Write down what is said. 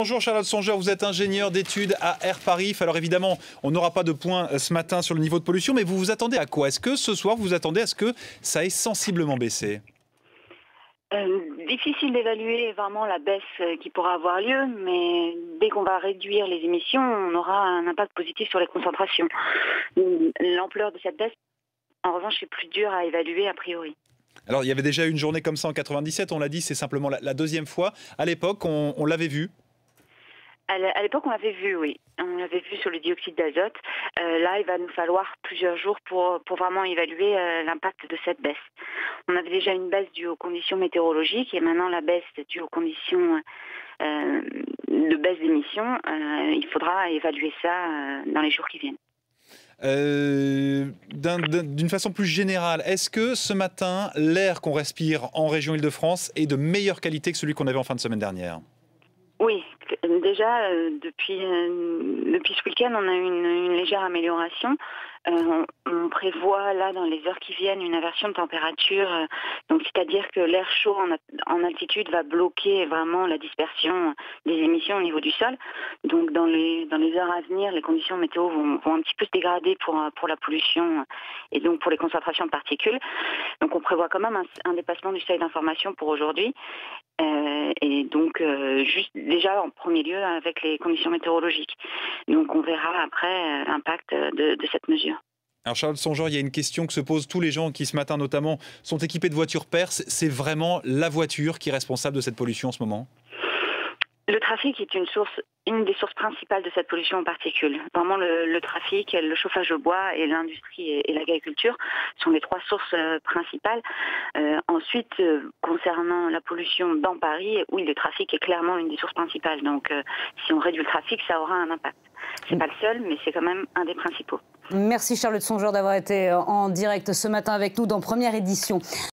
Bonjour Charlotte Songeur, vous êtes ingénieure d'études à Air Paris. Alors évidemment, on n'aura pas de point ce matin sur le niveau de pollution, mais vous vous attendez à quoi? Est-ce que ce soir, vous vous attendez à ce que ça ait sensiblement baissé? Difficile d'évaluer vraiment la baisse qui pourra avoir lieu, mais dès qu'on va réduire les émissions, on aura un impact positif sur les concentrations. L'ampleur de cette baisse, en revanche, est plus dure à évaluer a priori. Alors il y avait déjà eu une journée comme ça en 97, on l'a dit, c'est simplement la deuxième fois. À l'époque, on l'avait vu. À l'époque, on l'avait vu, oui. On l'avait vu sur le dioxyde d'azote. Là, il va nous falloir plusieurs jours pour vraiment évaluer l'impact de cette baisse. On avait déjà une baisse due aux conditions météorologiques et maintenant la baisse due aux conditions de baisse d'émissions. Il faudra évaluer ça dans les jours qui viennent. D'une façon plus générale, est-ce que ce matin, l'air qu'on respire en région Île-de-France est de meilleure qualité que celui qu'on avait en fin de semaine dernière? Oui, déjà depuis ce week-end, on a eu une légère amélioration. On prévoit là dans les heures qui viennent une inversion de température, donc c'est-à-dire que l'air chaud en altitude va bloquer vraiment la dispersion des émissions au niveau du sol. Donc dans les heures à venir, les conditions météo vont un petit peu se dégrader pour la pollution et donc pour les concentrations de particules. Donc on prévoit quand même un dépassement du seuil d'information pour aujourd'hui. Et donc juste déjà en premier lieu avec les conditions météorologiques. Donc on verra après l'impact de cette mesure. Alors Charlotte Songeur, il y a une question que se posent tous les gens qui ce matin notamment sont équipés de voitures Perse. C'est vraiment la voiture qui est responsable de cette pollution en ce moment? Le trafic est une des sources principales de cette pollution en particules. Vraiment le trafic, le chauffage au bois et l'industrie et l'agriculture sont les trois sources principales. Ensuite, concernant la pollution dans Paris, oui, le trafic est clairement une des sources principales. Donc si on réduit le trafic, ça aura un impact. C'est pas le seul, mais c'est quand même un des principaux. Merci Charlotte Songeur d'avoir été en direct ce matin avec nous dans Première Édition.